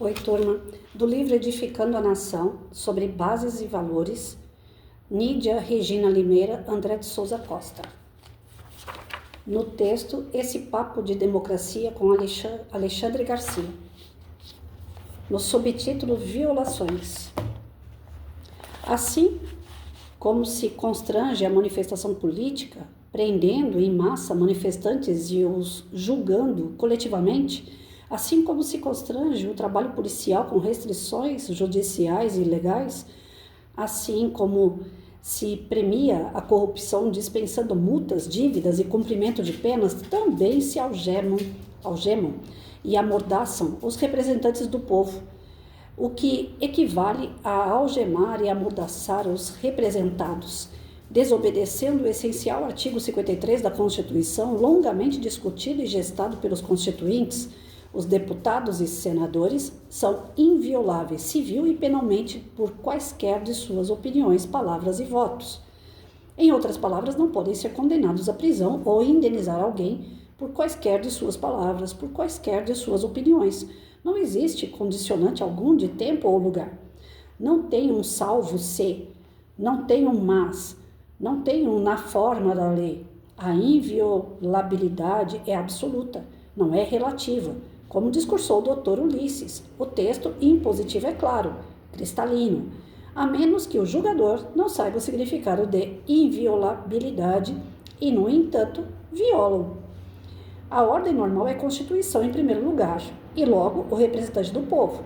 Oi, turma. Do livro Edificando a Nação, sobre bases e valores, Nídia Regina Limeira, André de Souza Costa. No texto, esse papo de democracia com Alexandre Garcia. No subtítulo Violações. Assim como se constrange a manifestação política, prendendo em massa manifestantes e os julgando coletivamente, assim como se constrange o trabalho policial com restrições judiciais e legais, assim como se premia a corrupção dispensando multas, dívidas e cumprimento de penas, também se algemam e amordaçam os representantes do povo, o que equivale a algemar e amordaçar os representados, desobedecendo o essencial artigo 53 da Constituição, longamente discutido e gestado pelos constituintes. Os deputados e senadores são invioláveis civil e penalmente por quaisquer de suas opiniões, palavras e votos. Em outras palavras, não podem ser condenados à prisão ou indenizar alguém por quaisquer de suas palavras, por quaisquer de suas opiniões. Não existe condicionante algum de tempo ou lugar. Não tem um salvo se, não tem um mas, não tem um na forma da lei. A inviolabilidade é absoluta, não é relativa. Como discursou o Dr. Ulisses, o texto impositivo é claro, cristalino, a menos que o julgador não saiba o significado de inviolabilidade e, no entanto, violam. A ordem normal é a Constituição em primeiro lugar, e logo o representante do povo.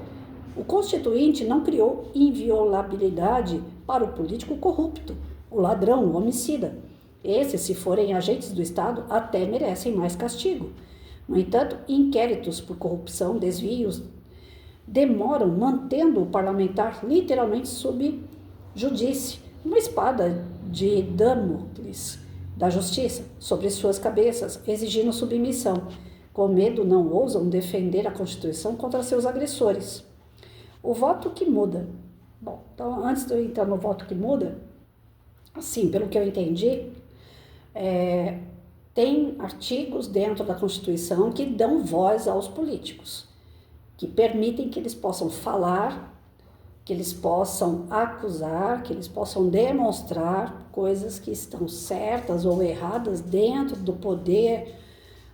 O Constituinte não criou inviolabilidade para o político corrupto, o ladrão, o homicida. Esses, se forem agentes do Estado, até merecem mais castigo. No entanto, inquéritos por corrupção, desvios, demoram, mantendo o parlamentar literalmente sob judície, uma espada de Damocles da justiça sobre suas cabeças, exigindo submissão. Com medo, não ousam defender a Constituição contra seus agressores. O voto que muda. Bom, então, antes de eu entrar no voto que muda, assim, pelo que eu entendi, tem artigos dentro da Constituição que dão voz aos políticos, que permitem que eles possam falar, que eles possam acusar, que eles possam demonstrar coisas que estão certas ou erradas dentro do poder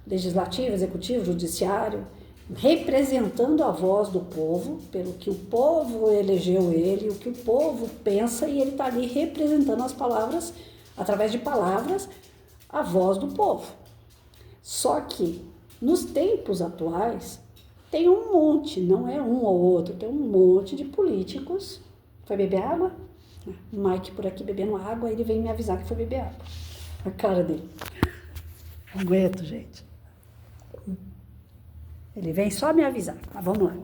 legislativo, executivo, judiciário, representando a voz do povo, pelo que o povo elegeu ele, o que o povo pensa, e ele está ali representando as palavras, através de palavras, a voz do povo. Só que, nos tempos atuais, tem um monte, não é um ou outro, tem um monte de políticos. Foi beber água? O Mike por aqui bebendo água, ele vem me avisar que foi beber água. A cara dele. Não aguento, gente. Ele vem só me avisar, mas vamos lá.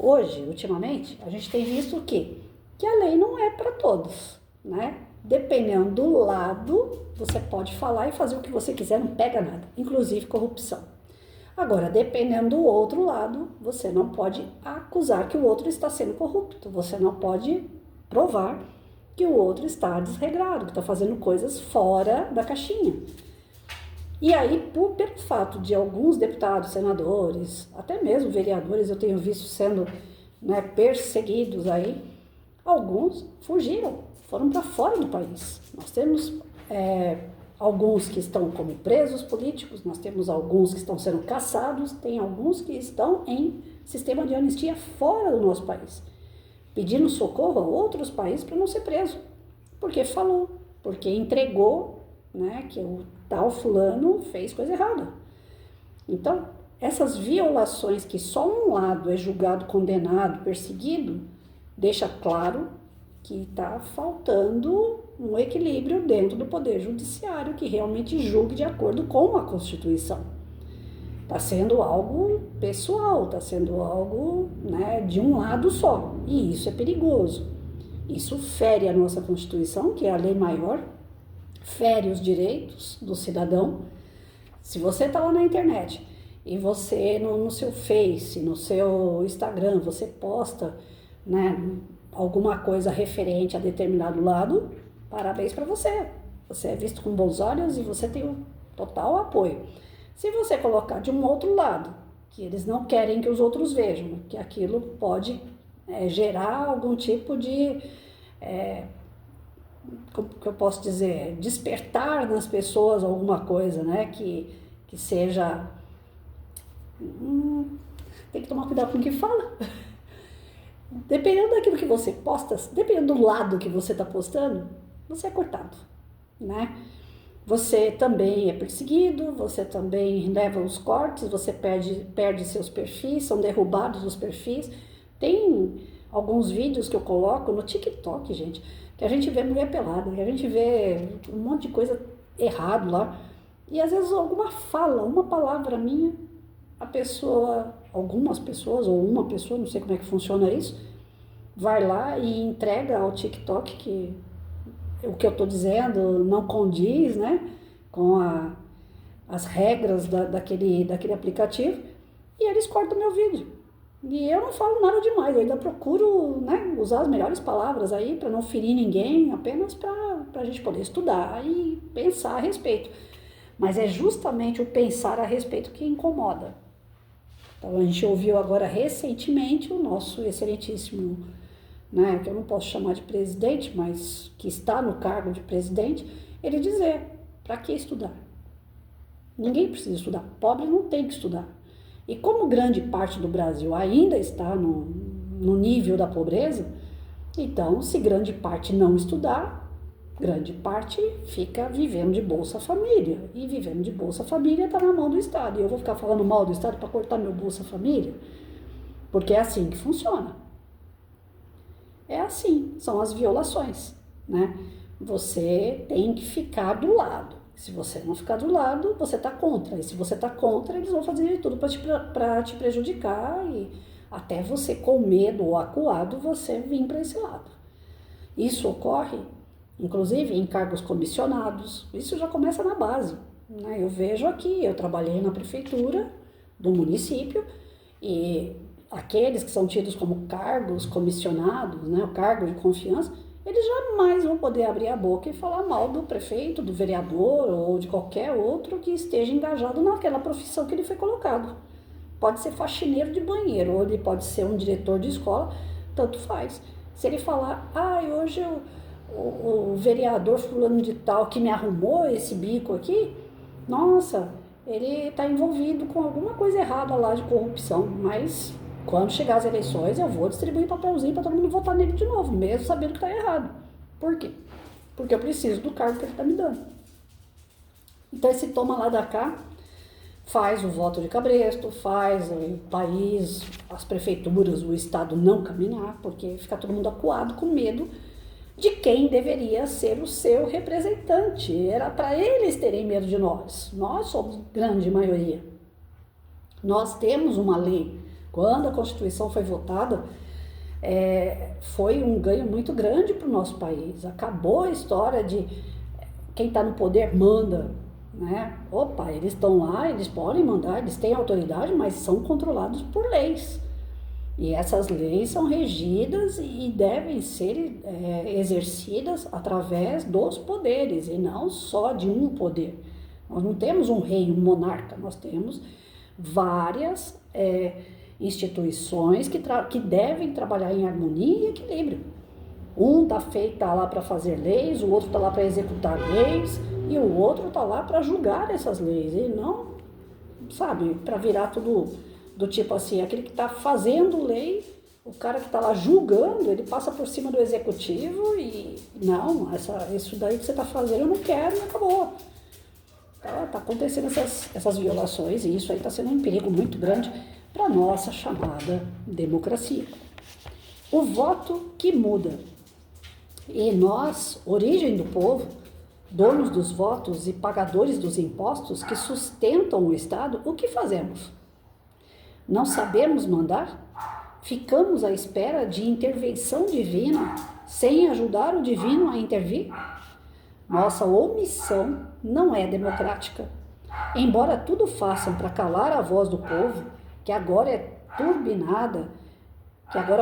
Hoje, ultimamente, a gente tem visto o quê? Que a lei não é para todos, né? Dependendo do lado, você pode falar e fazer o que você quiser, não pega nada, inclusive corrupção. Agora, dependendo do outro lado, você não pode acusar que o outro está sendo corrupto, você não pode provar que o outro está desregrado, que está fazendo coisas fora da caixinha. E aí, pelo fato de alguns deputados, senadores, até mesmo vereadores, eu tenho visto sendo perseguidos aí, alguns fugiram, foram para fora do país. Nós temos alguns que estão como presos políticos, nós temos alguns que estão sendo caçados, tem alguns que estão em sistema de anistia fora do nosso país, pedindo socorro a outros países para não ser preso, porque falou, porque entregou, que o tal fulano fez coisa errada. Então, essas violações que só um lado é julgado, condenado, perseguido, deixa claro que está faltando um equilíbrio dentro do Poder Judiciário que realmente julgue de acordo com a Constituição. Está sendo algo pessoal, está sendo algo de um lado só, e isso é perigoso. Isso fere a nossa Constituição, que é a lei maior, fere os direitos do cidadão. Se você está lá na internet e você no seu Face, no seu Instagram, você posta alguma coisa referente a determinado lado, parabéns para você. Você é visto com bons olhos e você tem o total apoio. Se você colocar de um outro lado, que eles não querem que os outros vejam, que aquilo pode gerar algum tipo de, como que eu posso dizer, despertar nas pessoas alguma coisa, né, que seja, tem que tomar cuidado com o que fala. Dependendo daquilo que você posta, dependendo do lado que você está postando, você é cortado, né? Você também é perseguido, você também leva os cortes, você perde seus perfis, são derrubados os perfis. Tem alguns vídeos que eu coloco no TikTok, gente, que a gente vê mulher pelada, que a gente vê um monte de coisa errado lá. E às vezes alguma fala, uma palavra minha, a pessoa, algumas pessoas, ou uma pessoa, não sei como é que funciona isso, vai lá e entrega ao TikTok que o que eu estou dizendo não condiz, né, com as regras daquele aplicativo, e eles cortam meu vídeo. E eu não falo nada demais, eu ainda procuro, né, usar as melhores palavras aí para não ferir ninguém, apenas para a gente poder estudar e pensar a respeito. Mas é justamente o pensar a respeito que incomoda. Então a gente ouviu agora recentemente o nosso excelentíssimo, né, que eu não posso chamar de presidente, mas que está no cargo de presidente, ele dizer, para que estudar? Ninguém precisa estudar, pobre não tem que estudar. E como grande parte do Brasil ainda está no nível da pobreza, então se grande parte não estudar, grande parte fica vivendo de Bolsa Família. E vivendo de Bolsa Família está na mão do Estado. E eu vou ficar falando mal do Estado para cortar meu Bolsa Família? Porque é assim que funciona. É assim, são as violações, né? Você tem que ficar do lado. Se você não ficar do lado, você está contra. E se você está contra, eles vão fazer de tudo para te prejudicar e até você, com medo ou acuado, você vir para esse lado. Isso ocorre, inclusive, em cargos comissionados. Isso já começa na base, né? Eu vejo aqui, eu trabalhei na prefeitura do município e aqueles que são tidos como cargos comissionados, né, o cargo de confiança, eles jamais vão poder abrir a boca e falar mal do prefeito, do vereador ou de qualquer outro que esteja engajado naquela profissão que ele foi colocado. Pode ser faxineiro de banheiro, ou ele pode ser um diretor de escola, tanto faz. Se ele falar, hoje o vereador fulano de tal que me arrumou esse bico aqui, nossa, ele está envolvido com alguma coisa errada lá de corrupção, mas quando chegar as eleições, eu vou distribuir papelzinho para todo mundo votar nele de novo, mesmo sabendo que está errado. Por quê? Porque eu preciso do cargo que ele está me dando. Então, esse toma lá da cá faz o voto de cabresto, faz o país, as prefeituras, o Estado não caminhar, porque fica todo mundo acuado com medo de quem deveria ser o seu representante. Era para eles terem medo de nós. Nós somos grande maioria. Nós temos uma lei. Quando a Constituição foi votada, foi um ganho muito grande para o nosso país. Acabou a história de quem está no poder manda, né? Opa, eles estão lá, eles podem mandar, eles têm autoridade, mas são controlados por leis. E essas leis são regidas e devem ser exercidas através dos poderes, e não só de um poder. Nós não temos um rei, um monarca, nós temos várias instituições que devem trabalhar em harmonia e equilíbrio. Um tá lá para fazer leis, o outro tá lá para executar leis, e o outro tá lá para julgar essas leis, e não, sabe, para virar tudo do tipo assim, aquele que tá fazendo lei, o cara que tá lá julgando, ele passa por cima do executivo e, não, isso daí que você tá fazendo eu não quero e acabou. Tá acontecendo essas violações e isso aí tá sendo um perigo muito grande para a nossa chamada democracia. O voto que muda. E nós, origem do povo, donos dos votos e pagadores dos impostos que sustentam o Estado, o que fazemos? Não sabemos mandar? Ficamos à espera de intervenção divina sem ajudar o divino a intervir? Nossa omissão não é democrática. Embora tudo façam para calar a voz do povo, que agora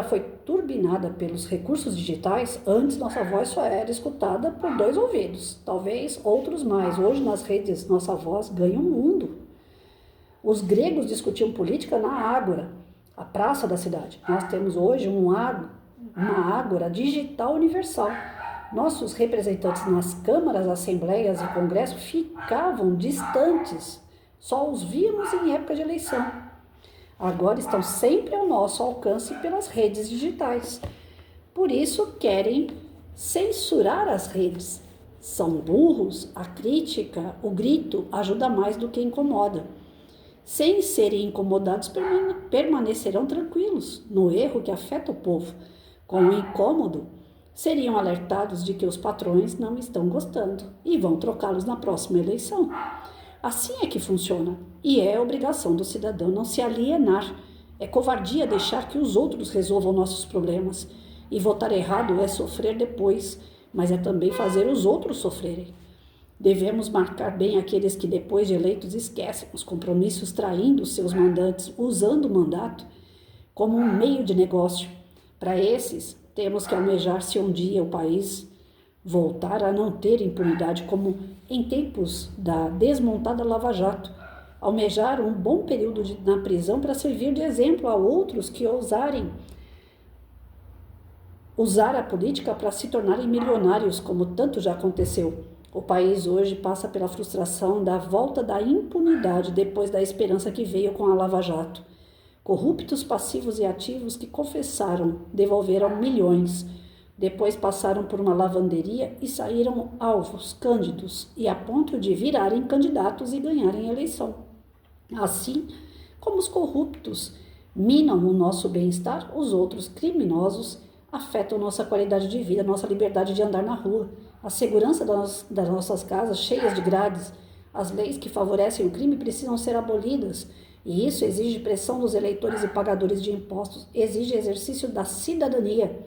foi turbinada pelos recursos digitais, antes nossa voz só era escutada por 2 ouvidos, talvez outros mais. Hoje nas redes nossa voz ganha um mundo. Os gregos discutiam política na ágora, a praça da cidade. Nós temos hoje uma ágora digital universal. Nossos representantes nas câmaras, assembleias e congressos ficavam distantes, só os víamos em época de eleição. Agora estão sempre ao nosso alcance pelas redes digitais. Por isso querem censurar as redes. São burros, a crítica, o grito ajuda mais do que incomoda. Sem serem incomodados, permanecerão tranquilos no erro que afeta o povo. Com o incômodo, seriam alertados de que os patrões não estão gostando e vão trocá-los na próxima eleição. Assim é que funciona, e é obrigação do cidadão não se alienar. É covardia deixar que os outros resolvam nossos problemas. E votar errado é sofrer depois, mas é também fazer os outros sofrerem. Devemos marcar bem aqueles que depois de eleitos esquecem os compromissos, traindo seus mandantes, usando o mandato como um meio de negócio. Para esses, temos que almejar se um dia o país voltar a não ter impunidade, como em tempos da desmontada Lava Jato. Almejar um bom período na prisão para servir de exemplo a outros que ousarem usar a política para se tornarem milionários, como tanto já aconteceu. O país hoje passa pela frustração da volta da impunidade depois da esperança que veio com a Lava Jato. Corruptos passivos e ativos que confessaram, devolveram milhões, depois passaram por uma lavanderia e saíram alvos, cândidos, e a ponto de virarem candidatos e ganharem a eleição. Assim como os corruptos minam o nosso bem-estar, os outros criminosos afetam nossa qualidade de vida, nossa liberdade de andar na rua, a segurança das nossas casas cheias de grades. As leis que favorecem o crime precisam ser abolidas, e isso exige pressão dos eleitores e pagadores de impostos, exige exercício da cidadania.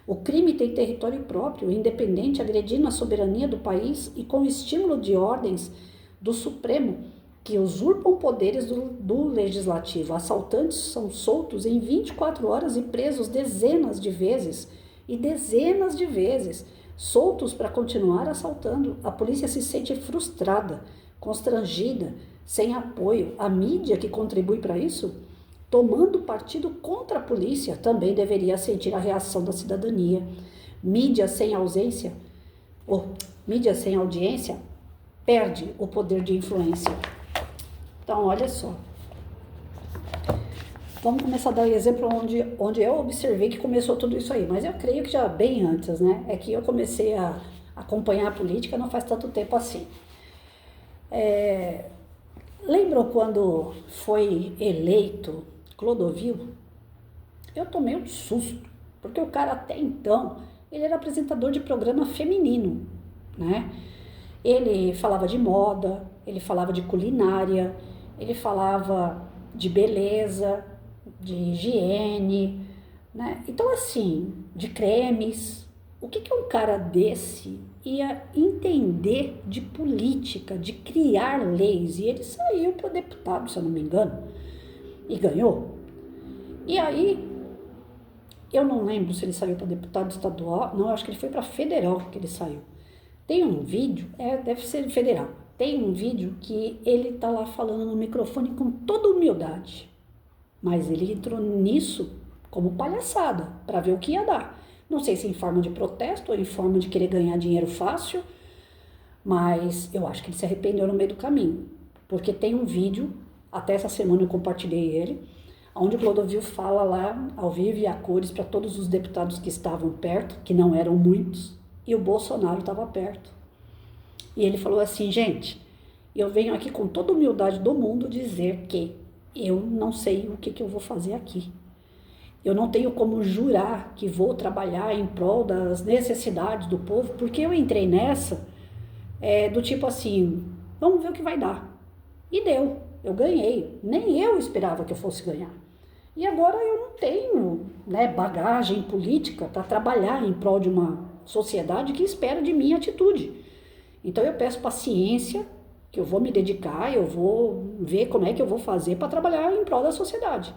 O crime tem território próprio, independente, agredindo a soberania do país e com estímulo de ordens do Supremo, que usurpam poderes do Legislativo. Assaltantes são soltos em 24 horas e presos dezenas de vezes, soltos para continuar assaltando. A polícia se sente frustrada, constrangida, sem apoio. A mídia que contribui para isso, tomando partido contra a polícia, também deveria sentir a reação da cidadania. Mídia sem audiência perde o poder de influência. Então, olha só. Vamos começar a dar exemplo onde eu observei que começou tudo isso aí. Mas eu creio que já bem antes, né? É que eu comecei a acompanhar a política não faz tanto tempo assim. Lembram quando foi eleito Clodovil? Eu tomei um susto, porque o cara até então, ele era apresentador de programa feminino, né? Ele falava de moda, ele falava de culinária, ele falava de beleza, de higiene, né? Então assim, de cremes. O que um cara desse ia entender de política, de criar leis? E ele saiu para deputado, se eu não me engano, e ganhou. E aí, eu não lembro se ele saiu para deputado estadual, não, acho que ele foi para federal que ele saiu. Tem um vídeo, deve ser federal, tem um vídeo que ele tá lá falando no microfone com toda humildade, mas ele entrou nisso como palhaçada, para ver o que ia dar. Não sei se em forma de protesto ou em forma de querer ganhar dinheiro fácil, mas eu acho que ele se arrependeu no meio do caminho, porque tem um vídeo, até essa semana eu compartilhei ele, onde o Clodovil fala lá, ao vivo e a cores, para todos os deputados que estavam perto, que não eram muitos, e o Bolsonaro estava perto. E ele falou assim: gente, eu venho aqui com toda a humildade do mundo dizer que eu não sei o que eu vou fazer aqui. Eu não tenho como jurar que vou trabalhar em prol das necessidades do povo, porque eu entrei nessa do tipo assim, vamos ver o que vai dar. E deu, eu ganhei. Nem eu esperava que eu fosse ganhar. E agora eu não tenho, bagagem política para trabalhar em prol de uma sociedade que espera de mim atitude. Então eu peço paciência, que eu vou me dedicar, eu vou ver como é que eu vou fazer para trabalhar em prol da sociedade.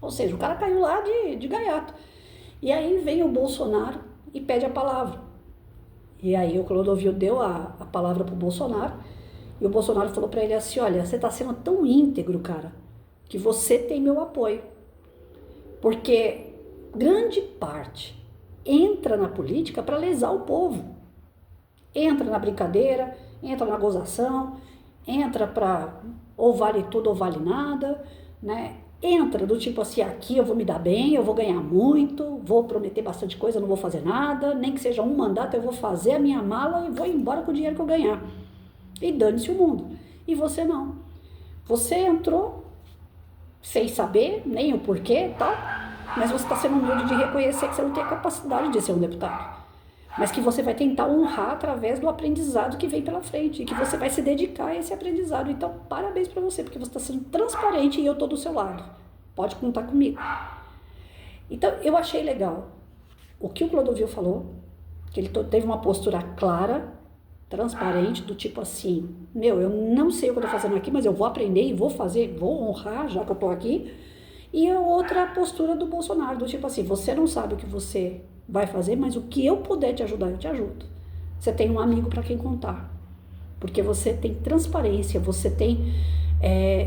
Ou seja, o cara caiu lá de gaiato. E aí vem o Bolsonaro e pede a palavra. E aí o Clodovil deu a palavra para o Bolsonaro E o Bolsonaro falou para ele assim, olha, você está sendo tão íntegro, cara, que você tem meu apoio. Porque grande parte entra na política para lesar o povo. Entra na brincadeira, entra na gozação, entra para ou vale tudo ou vale nada, né? Entra do tipo assim, aqui eu vou me dar bem, eu vou ganhar muito, vou prometer bastante coisa, não vou fazer nada, nem que seja um mandato, eu vou fazer a minha mala e vou embora com o dinheiro que eu ganhar. E dane-se o mundo. E você não. Você entrou sem saber nem o porquê e tal, mas você está sendo humilde de reconhecer que você não tem a capacidade de ser um deputado. Mas que você vai tentar honrar através do aprendizado que vem pela frente, e que você vai se dedicar a esse aprendizado. Então, parabéns para você, porque você está sendo transparente e eu estou do seu lado. Pode contar comigo. Então, eu achei legal o que o Clodovil falou, que ele teve uma postura clara, transparente, do tipo assim, eu não sei o que eu estou fazendo aqui, mas eu vou aprender e vou fazer, vou honrar, já que eu estou aqui. E a outra postura do Bolsonaro, do tipo assim, você não sabe o que você vai fazer, mas o que eu puder te ajudar, eu te ajudo. Você tem um amigo para quem contar, porque você tem transparência, você tem,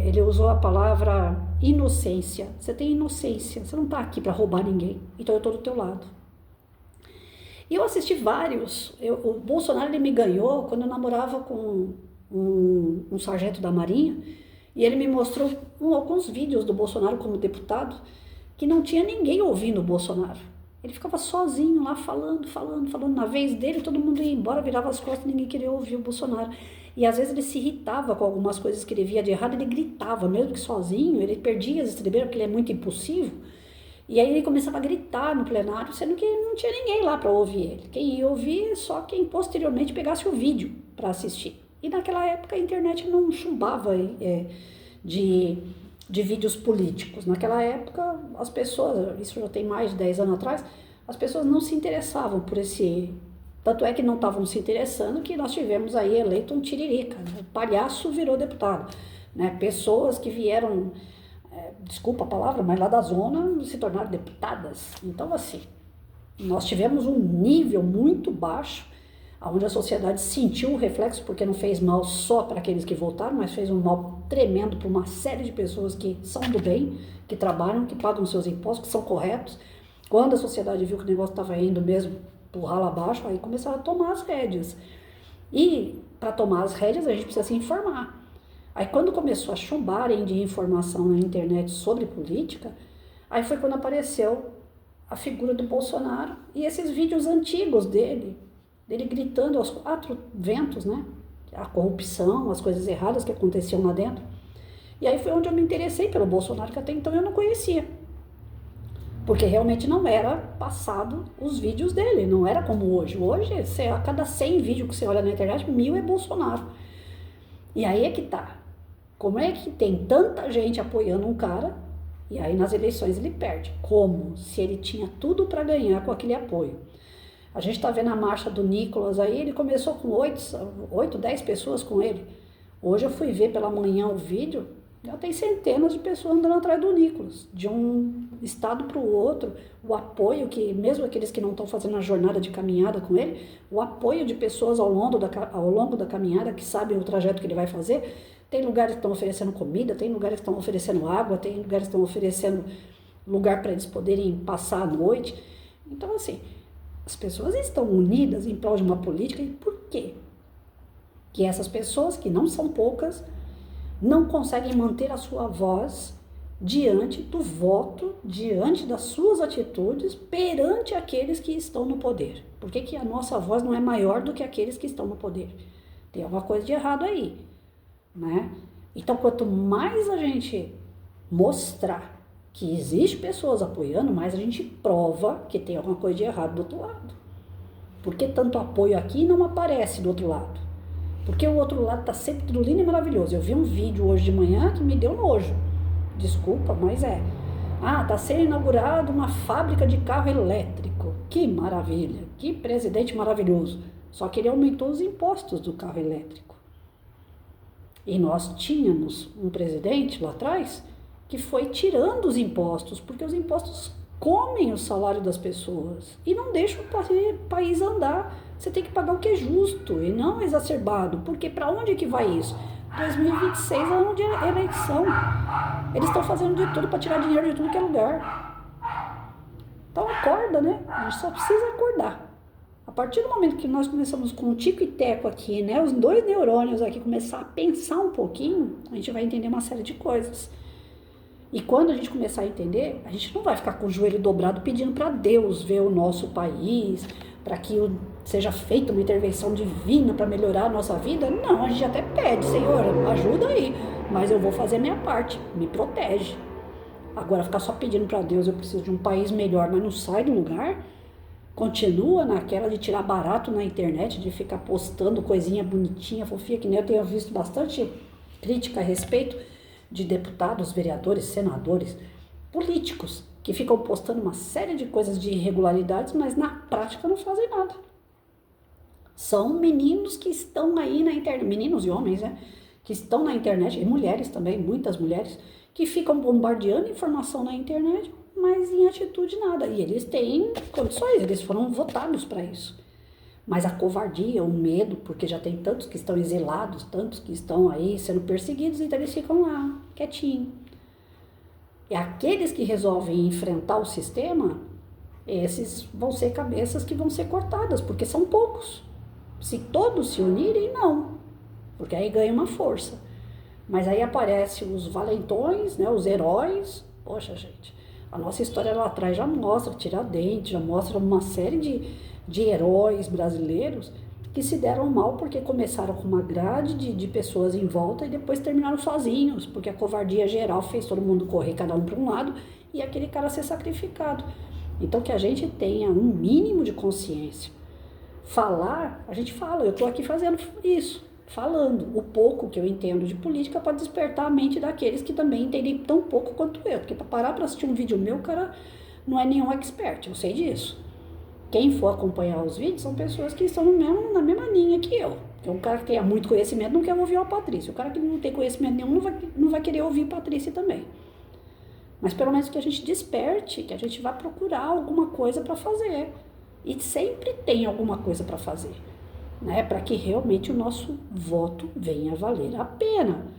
ele usou a palavra inocência, você tem inocência, você não está aqui para roubar ninguém, então eu estou do teu lado. E eu assisti vários, o Bolsonaro ele me ganhou quando eu namorava com um sargento da Marinha, e ele me mostrou alguns vídeos do Bolsonaro como deputado, que não tinha ninguém ouvindo o Bolsonaro. Ele ficava sozinho lá falando. Na vez dele, todo mundo ia embora, virava as costas, ninguém queria ouvir o Bolsonaro. E às vezes ele se irritava com algumas coisas que ele via de errado, ele gritava, mesmo que sozinho, ele perdia as estribeiras, porque ele é muito impulsivo. E aí ele começava a gritar no plenário, sendo que não tinha ninguém lá para ouvir ele. Quem ia ouvir só quem posteriormente pegasse o vídeo para assistir. E naquela época a internet não chumbava de vídeos políticos. Naquela época as pessoas, isso já tem mais de 10 anos atrás, as pessoas não se interessavam por esse... Tanto é que não estavam se interessando que nós tivemos aí eleito um tiririca. O palhaço virou deputado. Né? Pessoas que vieram, desculpa a palavra, mas lá da zona se tornaram deputadas. Então assim, nós tivemos um nível muito baixo onde a sociedade sentiu o reflexo, porque não fez mal só para aqueles que votaram, mas fez um mal tremendo para uma série de pessoas que são do bem, que trabalham, que pagam seus impostos, que são corretos. Quando a sociedade viu que o negócio estava indo mesmo por ralo abaixo, aí começaram a tomar as rédeas. E para tomar as rédeas a gente precisa se informar. Aí quando começou a chumbarem de informação na internet sobre política, aí foi quando apareceu a figura do Bolsonaro e esses vídeos antigos dele gritando aos quatro ventos, né? A corrupção, as coisas erradas que aconteciam lá dentro. E aí foi onde eu me interessei pelo Bolsonaro, que até então eu não conhecia. Porque realmente não era passado os vídeos dele, não era como hoje. Hoje, a cada 100 vídeos que você olha na internet, 1000 é Bolsonaro. E aí é que tá. Como é que tem tanta gente apoiando um cara, e aí nas eleições ele perde? Como? Se ele tinha tudo para ganhar com aquele apoio. A gente está vendo a marcha do Nicolas aí, ele começou com 8, 10 pessoas com ele. Hoje eu fui ver pela manhã o vídeo, já tem centenas de pessoas andando atrás do Nicolas, de um estado para o outro, o apoio que, mesmo aqueles que não estão fazendo a jornada de caminhada com ele, o apoio de pessoas ao longo da caminhada que sabem o trajeto que ele vai fazer. Tem lugares que estão oferecendo comida, tem lugares que estão oferecendo água, tem lugares que estão oferecendo lugar para eles poderem passar a noite. Então assim, as pessoas estão unidas em prol de uma política. E por quê? Que essas pessoas, que não são poucas, não conseguem manter a sua voz diante do voto, diante das suas atitudes, perante aqueles que estão no poder. Por que que a nossa voz não é maior do que aqueles que estão no poder? Tem alguma coisa de errado aí, né? Então, quanto mais a gente mostrar que existe pessoas apoiando, mas a gente prova que tem alguma coisa de errado do outro lado. Por que tanto apoio aqui não aparece do outro lado? Porque o outro lado está sempre tudo lindo e maravilhoso. Eu vi um vídeo hoje de manhã que me deu nojo. Desculpa, mas é. Está sendo inaugurada uma fábrica de carro elétrico. Que maravilha, que presidente maravilhoso. Só que ele aumentou os impostos do carro elétrico. E nós tínhamos um presidente lá atrás que foi tirando os impostos, porque os impostos comem o salário das pessoas e não deixam o país andar. Você tem que pagar o que é justo e não exacerbado, porque para onde que vai isso? 2026 é ano de eleição. Eles estão fazendo de tudo para tirar dinheiro de tudo que é lugar. Então acorda, né? A gente só precisa acordar. A partir do momento que nós começamos com o tico e teco aqui, né? Os dois neurônios aqui começar a pensar um pouquinho, a gente vai entender uma série de coisas. E quando a gente começar a entender, a gente não vai ficar com o joelho dobrado pedindo para Deus ver o nosso país, para que seja feita uma intervenção divina para melhorar a nossa vida. Não, a gente até pede, Senhor, ajuda aí, mas eu vou fazer a minha parte, me protege. Agora, ficar só pedindo para Deus, eu preciso de um país melhor, mas não sai do lugar, continua naquela de tirar barato na internet, de ficar postando coisinha bonitinha, fofinha, que nem eu tenho visto bastante crítica a respeito de deputados, vereadores, senadores, políticos, que ficam postando uma série de coisas de irregularidades, mas na prática não fazem nada. São meninos que estão aí na internet, meninos e homens, né? Que estão na internet, e mulheres também, muitas mulheres, que ficam bombardeando informação na internet, mas em atitude nada. E eles têm condições, eles foram votados para isso. Mas a covardia, o medo, porque já tem tantos que estão exilados, tantos que estão aí sendo perseguidos, então eles ficam lá, quietinhos. E aqueles que resolvem enfrentar o sistema, esses vão ser cabeças que vão ser cortadas, porque são poucos. Se todos se unirem, não, porque aí ganha uma força. Mas aí aparecem os valentões, né, os heróis. Poxa, gente, a nossa história lá atrás já mostra Tiradentes, já mostra uma série de heróis brasileiros que se deram mal porque começaram com uma grade de pessoas em volta e depois terminaram sozinhos, porque a covardia geral fez todo mundo correr, cada um para um lado, e aquele cara ser sacrificado. Então que a gente tenha um mínimo de consciência. Falar, a gente fala, eu estou aqui fazendo isso, falando o pouco que eu entendo de política para despertar a mente daqueles que também entendem tão pouco quanto eu, porque para parar para assistir um vídeo meu, o cara não é nenhum expert, eu sei disso. Quem for acompanhar os vídeos são pessoas que estão na mesma linha que eu. Porque um cara que tenha muito conhecimento não quer ouvir a Patrícia. O cara que não tem conhecimento nenhum não vai querer ouvir a Patrícia também. Mas pelo menos que a gente desperte, que a gente vá procurar alguma coisa para fazer. E sempre tem alguma coisa para fazer, né? Para que realmente o nosso voto venha a valer a pena.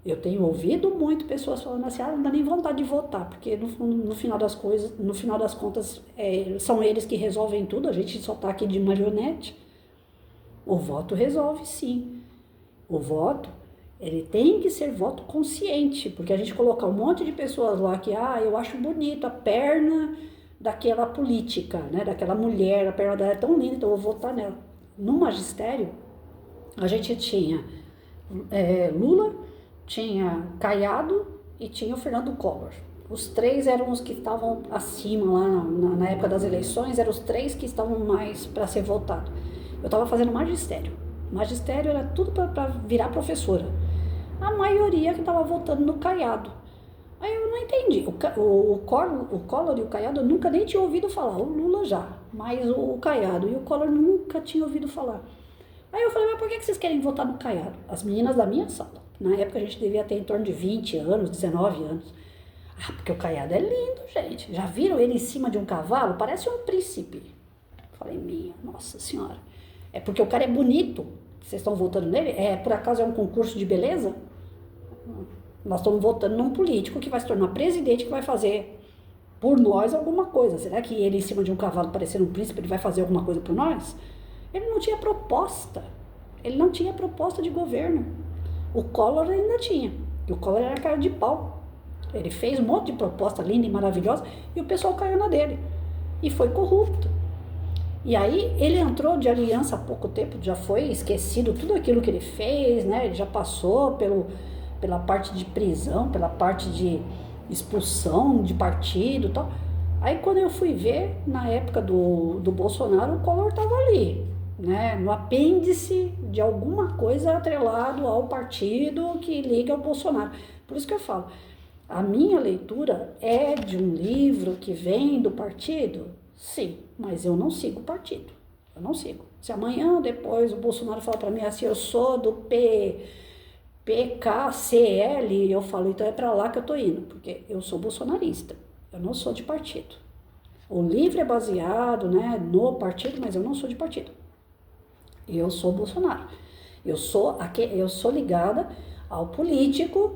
Eu tenho ouvido muito pessoas falando assim, não dá nem vontade de votar, porque no final das coisas, no final das contas, são eles que resolvem tudo, a gente só está aqui de marionete. O voto resolve, sim. O voto, ele tem que ser voto consciente, porque a gente colocar um monte de pessoas lá que, eu acho bonito a perna daquela política, né, daquela mulher, a perna dela é tão linda, então eu vou votar nela. No magistério, a gente tinha Lula, tinha Caiado e tinha o Fernando Collor. Os três eram os que estavam acima lá na época das eleições, eram os três que estavam mais para ser votado. Eu estava fazendo magistério. Magistério era tudo para virar professora. A maioria que estava votando no Caiado. Aí eu não entendi. O Collor e o Caiado eu nunca nem tinha ouvido falar. O Lula já, mas o Caiado e o Collor nunca tinha ouvido falar. Aí eu falei, mas por que vocês querem votar no Caiado? As meninas da minha sala. Na época a gente devia ter em torno de 20 anos, 19 anos. Porque o Caiado é lindo, gente. Já viram ele em cima de um cavalo? Parece um príncipe. Falei, nossa senhora. É porque o cara é bonito. Vocês estão votando nele? Por acaso é um concurso de beleza? Nós estamos votando num político que vai se tornar presidente, que vai fazer por nós alguma coisa. Será que ele em cima de um cavalo parecendo um príncipe, ele vai fazer alguma coisa por nós? Ele não tinha proposta. Ele não tinha proposta de governo. O Collor ainda tinha. E o Collor era cara de pau. Ele fez um monte de proposta linda e maravilhosa e o pessoal caiu na dele. E foi corrupto. E aí ele entrou de aliança há pouco tempo, já foi esquecido tudo aquilo que ele fez, né? Ele já passou pela parte de prisão, pela parte de expulsão de partido e tal. Aí quando eu fui ver, na época do Bolsonaro, o Collor estava ali, né, no apêndice de alguma coisa atrelado ao partido que liga ao Bolsonaro. Por isso que eu falo, a minha leitura é de um livro que vem do partido? Sim, mas eu não sigo o partido. Eu não sigo. Se amanhã, depois, o Bolsonaro falar para mim assim, eu sou do PKCL, eu falo, então é para lá que eu tô indo, porque eu sou bolsonarista, eu não sou de partido. O livro é baseado, né, no partido, mas eu não sou de partido. Eu sou Bolsonaro. Eu sou ligada ao político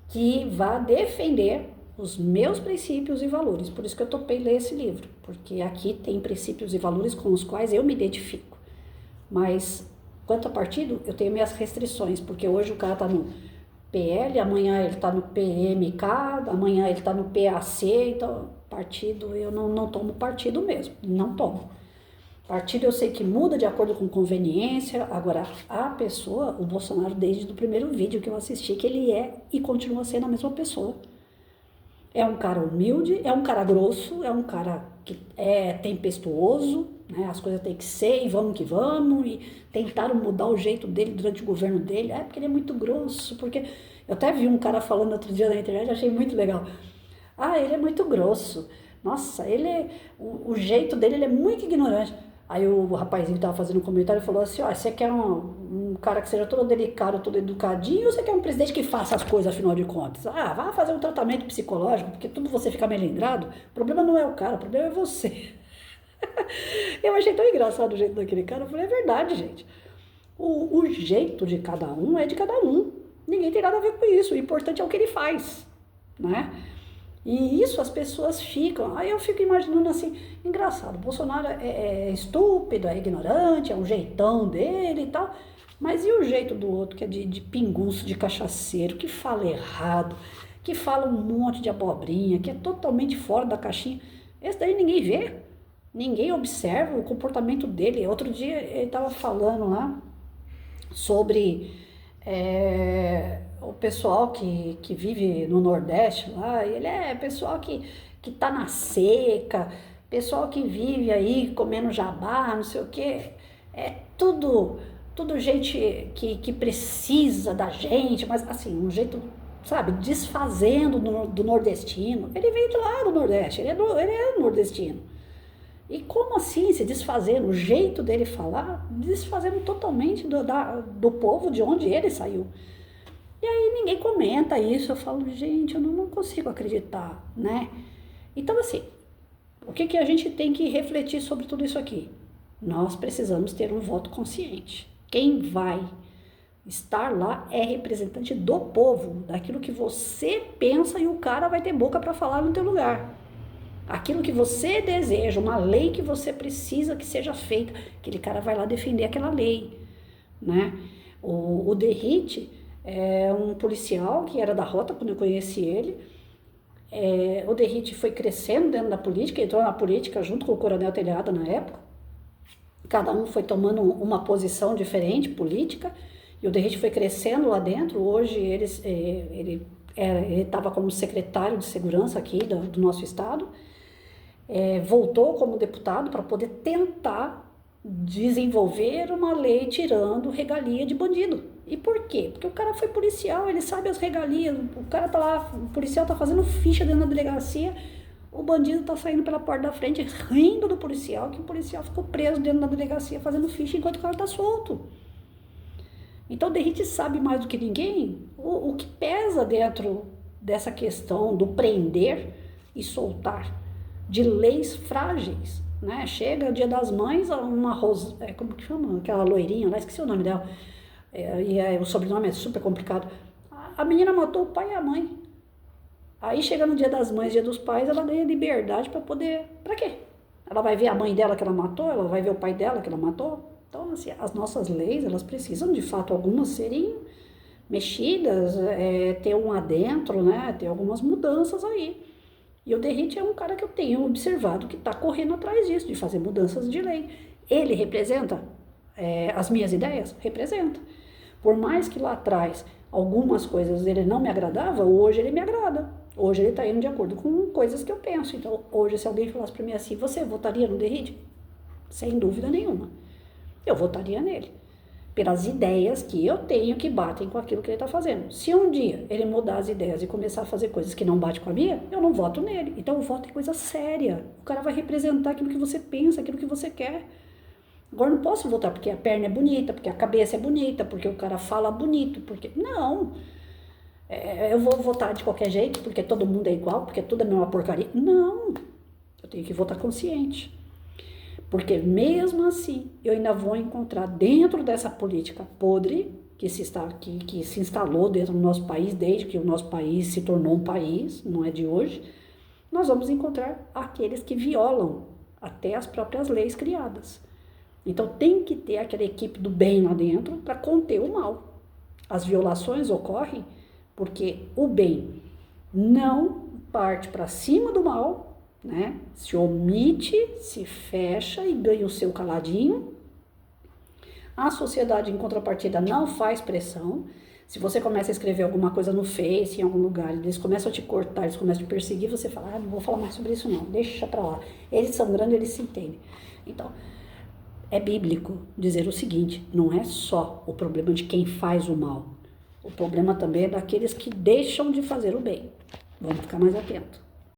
que vai defender os meus princípios e valores. Por isso que eu topei ler esse livro, porque aqui tem princípios e valores com os quais eu me identifico. Mas quanto a partido, eu tenho minhas restrições, porque hoje o cara tá no PL, amanhã ele tá no PMK, amanhã ele tá no PAC, então partido, eu não tomo partido mesmo, não tomo. Partido eu sei que muda de acordo com conveniência, agora a pessoa, o Bolsonaro, desde o primeiro vídeo que eu assisti, que ele é e continua sendo a mesma pessoa. É um cara humilde, é um cara grosso, é um cara que é tempestuoso, né? As coisas têm que ser e vamos que vamos, e tentaram mudar o jeito dele durante o governo dele, porque ele é muito grosso, porque eu até vi um cara falando outro dia na internet, achei muito legal. Ele é muito grosso, nossa, o jeito dele, ele é muito ignorante. Aí o rapazinho que tava fazendo um comentário falou assim, você quer um cara que seja todo delicado, todo educadinho, ou você quer um presidente que faça as coisas, afinal de contas? Vá fazer um tratamento psicológico, porque tudo você fica melindrado. O problema não é o cara, o problema é você. Eu achei tão engraçado o jeito daquele cara, eu falei, é verdade, gente. O jeito de cada um é de cada um. Ninguém tem nada a ver com isso, o importante é o que ele faz, né? E isso as pessoas ficam, aí eu fico imaginando assim, engraçado, o Bolsonaro é estúpido, é ignorante, é um jeitão dele e tal, mas e o jeito do outro que é de pinguço, de cachaceiro, que fala errado, que fala um monte de abobrinha, que é totalmente fora da caixinha, esse daí ninguém vê, ninguém observa o comportamento dele. Outro dia ele estava falando lá sobre o pessoal que vive no Nordeste lá, ele é pessoal que tá na seca, pessoal que vive aí comendo jabá, não sei o quê, é tudo gente que precisa da gente, mas assim, um jeito, sabe, desfazendo do nordestino. Ele veio de lá do Nordeste, ele é nordestino. E como assim se desfazendo, o jeito dele falar, desfazendo totalmente do povo de onde ele saiu. E aí ninguém comenta isso, eu falo, gente, eu não consigo acreditar, né? Então assim, o que a gente tem que refletir sobre tudo isso aqui? Nós precisamos ter um voto consciente. Quem vai estar lá é representante do povo, daquilo que você pensa, e o cara vai ter boca para falar no teu lugar. Aquilo que você deseja, uma lei que você precisa que seja feita, aquele cara vai lá defender aquela lei, né? O Derrite é um policial que era da Rota quando eu conheci ele. O Derrite foi crescendo dentro da política, entrou na política junto com o Coronel Telhado na época. Cada um foi tomando uma posição diferente política, e o Derrite foi crescendo lá dentro. Hoje ele estava como secretário de segurança aqui do nosso estado. Voltou como deputado para poder tentar desenvolver uma lei tirando regalia de bandido. E por quê? Porque o cara foi policial, ele sabe as regalias, o cara tá lá, o policial tá fazendo ficha dentro da delegacia, o bandido tá saindo pela porta da frente rindo do policial, que o policial ficou preso dentro da delegacia fazendo ficha enquanto o cara tá solto. Então o Derrite sabe mais do que ninguém o que pesa dentro dessa questão do prender e soltar, de leis frágeis, né? Chega o Dia das Mães, como que chama? Aquela loirinha lá, esqueci o nome dela, o sobrenome é super complicado. A menina matou o pai e a mãe. Aí chega no Dia das Mães, Dia dos Pais, ela ganha liberdade para poder... Pra quê? Ela vai ver a mãe dela que ela matou, ela vai ver o pai dela que ela matou. Então, assim, as nossas leis, elas precisam, de fato, algumas serem mexidas, ter um adentro, né? Ter algumas mudanças aí. E o Derrite é um cara que eu tenho observado que está correndo atrás disso, de fazer mudanças de lei. Ele representa as minhas ideias? Representa. Por mais que lá atrás algumas coisas ele não me agradava, hoje ele me agrada. Hoje ele está indo de acordo com coisas que eu penso. Então, hoje, se alguém falasse para mim assim, você votaria no Derrite? Sem dúvida nenhuma. Eu votaria nele. Pelas ideias que eu tenho que batem com aquilo que ele está fazendo. Se um dia ele mudar as ideias e começar a fazer coisas que não batem com a minha, eu não voto nele. Então o voto é coisa séria. O cara vai representar aquilo que você pensa, aquilo que você quer. Agora eu não posso votar porque a perna é bonita, porque a cabeça é bonita, porque o cara fala bonito, porque... Não. Eu vou votar de qualquer jeito, porque todo mundo é igual, porque tudo é a mesma porcaria. Não. Eu tenho que votar consciente. Porque mesmo assim, eu ainda vou encontrar dentro dessa política podre que se instalou dentro do nosso país, desde que o nosso país se tornou um país, não é de hoje, nós vamos encontrar aqueles que violam até as próprias leis criadas. Então tem que ter aquela equipe do bem lá dentro para conter o mal. As violações ocorrem porque o bem não parte para cima do mal, né? Se omite, se fecha e ganha o seu caladinho. A sociedade, em contrapartida, não faz pressão. Se você começa a escrever alguma coisa no Face, em algum lugar, eles começam a te cortar, eles começam a te perseguir, você fala, não vou falar mais sobre isso não, deixa pra lá. Eles são grandes, eles se entendem. Então, é bíblico dizer o seguinte, não é só o problema de quem faz o mal, o problema também é daqueles que deixam de fazer o bem. Vamos ficar mais atentos.